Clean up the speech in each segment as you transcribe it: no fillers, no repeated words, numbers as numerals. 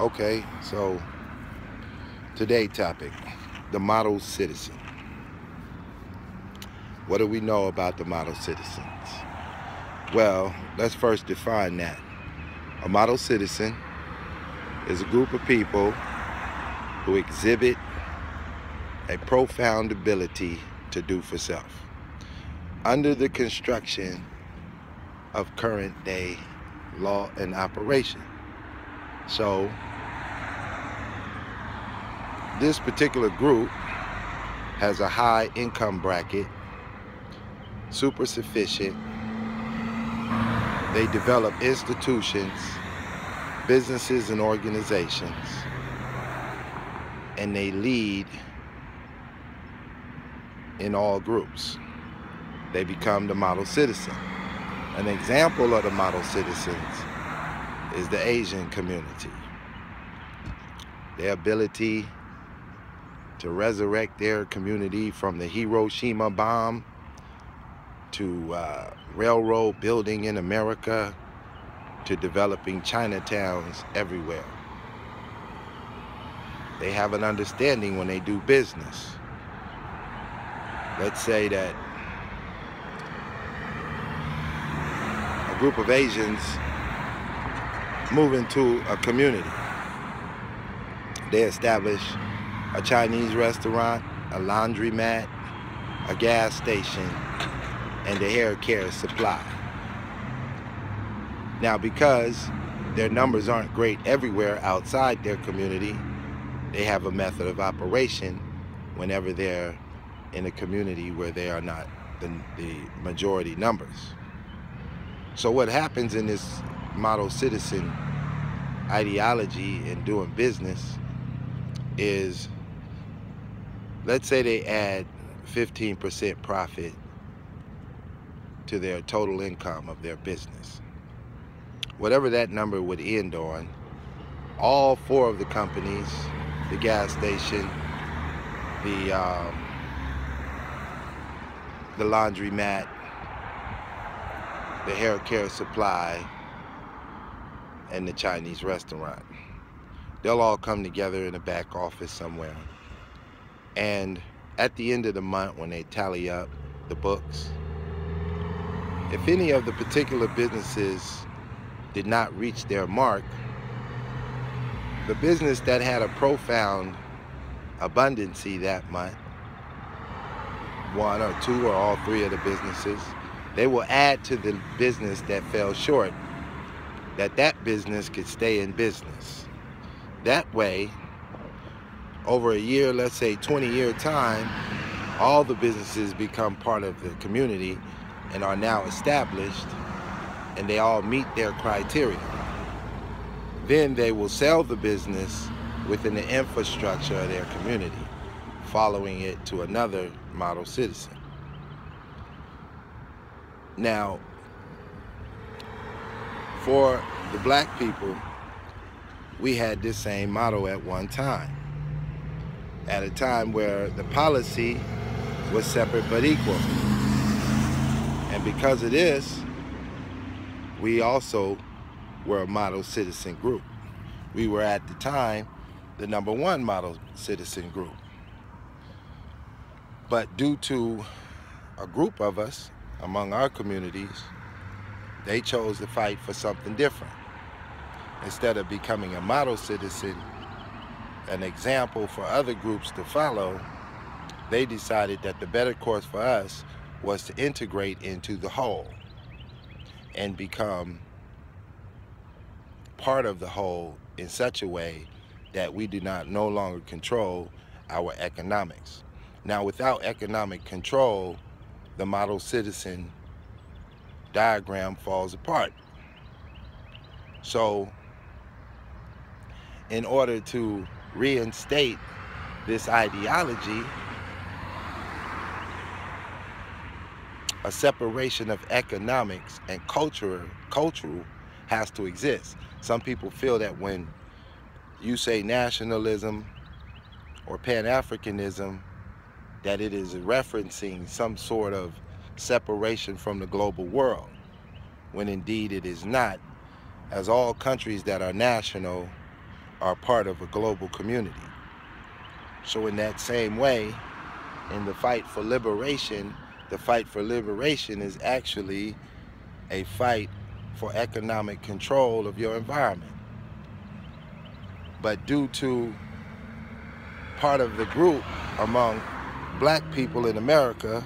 Okay, so today topic, the model citizen. What do we know about the model citizens? Well, let's first define that. A model citizen is a group of people who exhibit a profound ability to do for self under the construction of current day law and operation. So this particular group has a high income bracket, super sufficient. They develop institutions, businesses, and organizations, and they lead in all groups. They become the model citizen. An example of the model citizens is the Asian community. Their ability to resurrect their community from the Hiroshima bomb to railroad building in America to developing Chinatowns everywhere. They have an understanding when they do business. Let's say that a group of Asians move into a community. They establish a Chinese restaurant, a laundromat, a gas station, and a hair care supply. Now, because their numbers aren't great everywhere outside their community, they have a method of operation whenever they're in a community where they are not the majority numbers. So what happens in this model citizen ideology in doing business is, let's say they add 15% profit to their total income of their business. Whatever that number would end on, all four of the companies, the gas station, the laundromat, the hair care supply, and the Chinese restaurant, they'll all come together in a back office somewhere. And at the end of the month, when they tally up the books, if any of the particular businesses did not reach their mark, the business that had a profound abundancy that month, one or two or all three of the businesses, they will add to the business that fell short, that business could stay in business. That way, over a year, let's say 20-year time, all the businesses become part of the community and are now established, and they all meet their criteria. Then they will sell the business within the infrastructure of their community, following it to another model citizen. Now, for the black people, we had this same model at one time, at a time where the policy was separate but equal. And because of this, we also were a model citizen group. We were at the time the #1 model citizen group. But due to a group of us among our communities, they chose to fight for something different. Instead of becoming a model citizen, an example for other groups to follow, they decided that the better course for us was to integrate into the whole and become part of the whole in such a way that we do not no longer control our economics. Now, without economic control, the model citizen diagram falls apart. So, in order to reinstate this ideology, a separation of economics and cultural has to exist. Some people feel that when you say nationalism or Pan-Africanism, that it is referencing some sort of separation from the global world, when indeed it is not, as all countries that are national are part of a global community. So in that same way, in the fight for liberation is actually a fight for economic control of your environment. But due to part of the group among black people in America,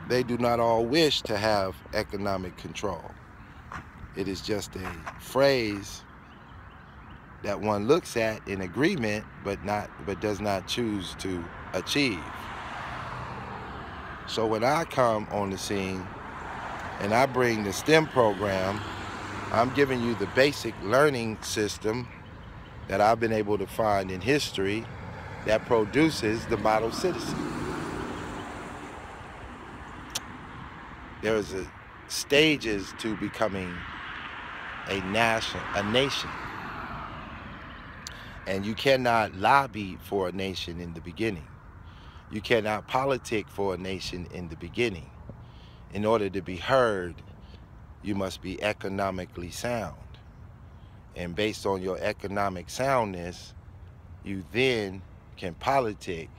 they do not all wish to have economic control. It is just a phrase that one looks at in agreement, but does not choose to achieve. So when I come on the scene and I bring the STEM program, I'm giving you the basic learning system that I've been able to find in history that produces the model citizen. There's stages to becoming a nation. And you cannot lobby for a nation in the beginning. You cannot politic for a nation in the beginning. In order to be heard, you must be economically sound. And based on your economic soundness, you then can politic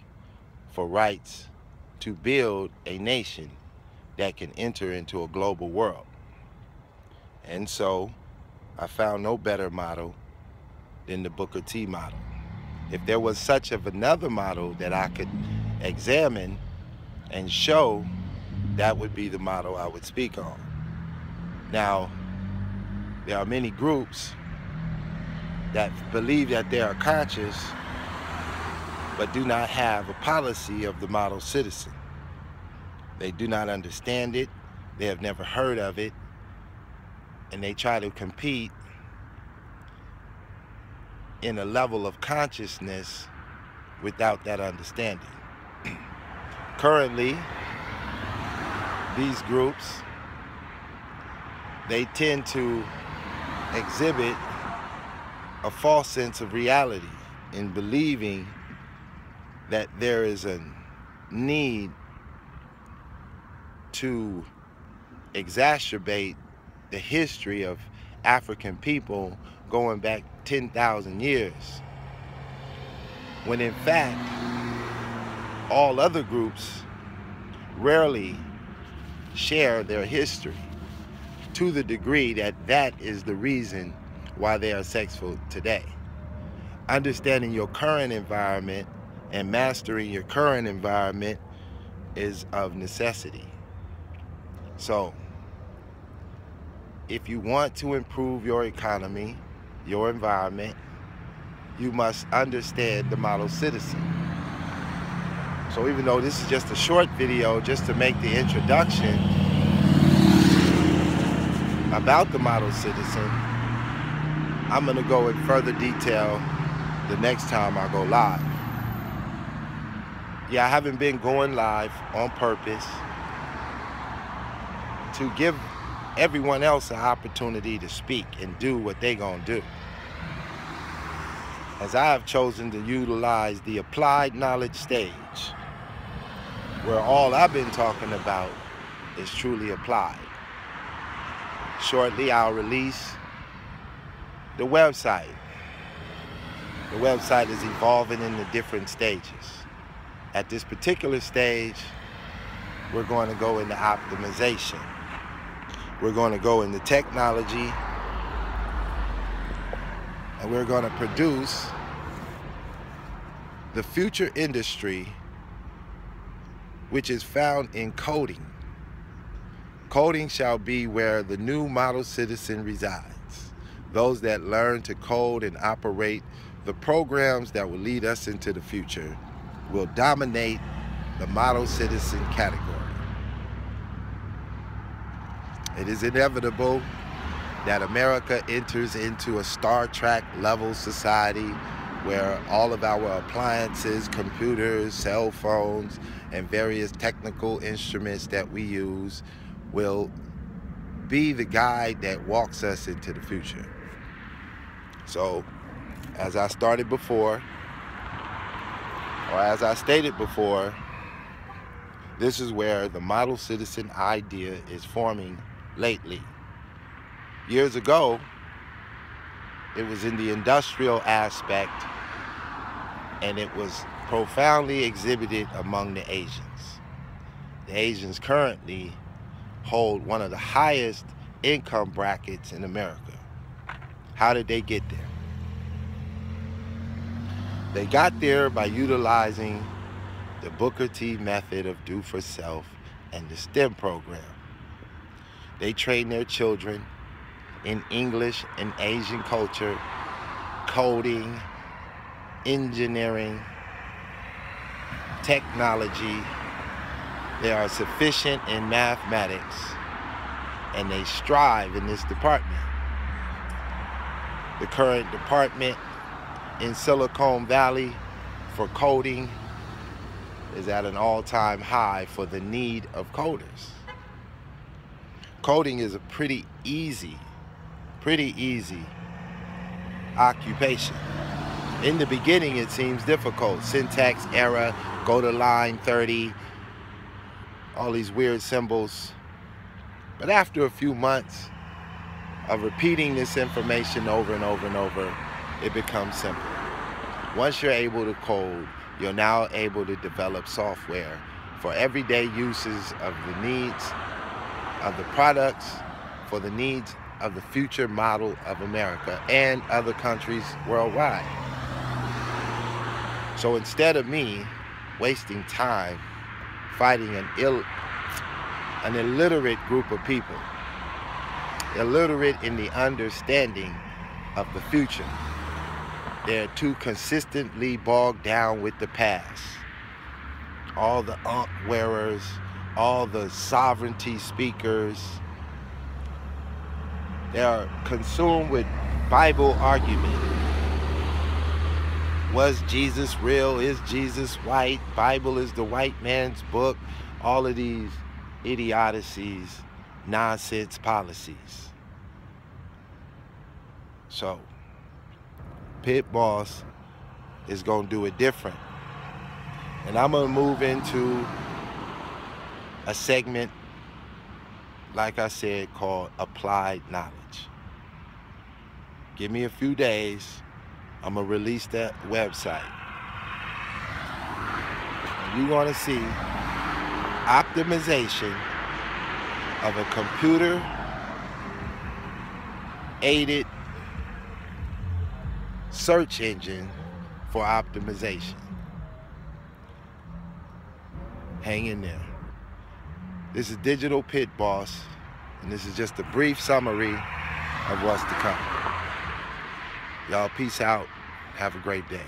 for rights to build a nation that can enter into a global world. And so I found no better model than the Booker T model. If there was such of another model that I could examine and show, that would be the model I would speak on. Now, there are many groups that believe that they are conscious but do not have a policy of the model citizen. They do not understand it, they have never heard of it, and they try to compete in a level of consciousness without that understanding. Currently, these groups, they tend to exhibit a false sense of reality in believing that there is a need to exacerbate the history of African people going back 10,000 years, when in fact all other groups rarely share their history to the degree that that is the reason why they are successful today. Understanding your current environment and mastering your current environment is of necessity. So, if you want to improve your economy, your environment, you must understand the model citizen. So even though this is just a short video, just to make the introduction about the model citizen, I'm gonna go in further detail the next time I go live. Yeah, I haven't been going live on purpose to give everyone else an opportunity to speak and do what they gonna do, as I have chosen to utilize the applied knowledge stage, where all I've been talking about is truly applied. Shortly, I'll release the website. The website is evolving in the different stages. At this particular stage, we're going to go into optimization. We're going to go into technology, and we're going to produce the future industry, which is found in coding. Coding shall be where the new model citizen resides. Those that learn to code and operate the programs that will lead us into the future will dominate the model citizen category. It is inevitable that America enters into a Star Trek level society where all of our appliances, computers, cell phones, and various technical instruments that we use will be the guide that walks us into the future. So, as I started before, or as I stated before, this is where the model citizen idea is forming lately. Years ago, It was in the industrial aspect, and it was profoundly exhibited among the Asians. The Asians currently hold one of the highest income brackets in America. How did they get there? They got there by utilizing the Booker T method of do for self and the STEM program. They train their children in English and Asian culture, coding, engineering, technology. They are sufficient in mathematics, and they strive in this department. The current department in Silicon Valley for coding is at an all-time high for the need of coders. Coding is a pretty easy occupation. In the beginning, it seems difficult. Syntax error, go to line 30, all these weird symbols. But after a few months of repeating this information over and over and over, it becomes simple. Once you're able to code, you're now able to develop software for everyday uses of the needs of the products, for the needs of the future model of America and other countries worldwide. So instead of me wasting time fighting an illiterate group of people, illiterate in the understanding of the future, they're too consistently bogged down with the past. All the wearers, all the sovereignty speakers, they are consumed with Bible argument. Was Jesus real? Is Jesus white? Bible is the white man's book. All of these idiocies, nonsense policies. So, Pit Boss is going to do it different. And I'm going to move into a segment, like I said, called Applied Knowledge. Give me a few days. I'm going to release that website. You're going to see optimization of a computer-aided search engine for optimization. Hang in there. This is Digital Pit Boss, and this is just a brief summary of what's to come. Y'all, peace out. Have a great day.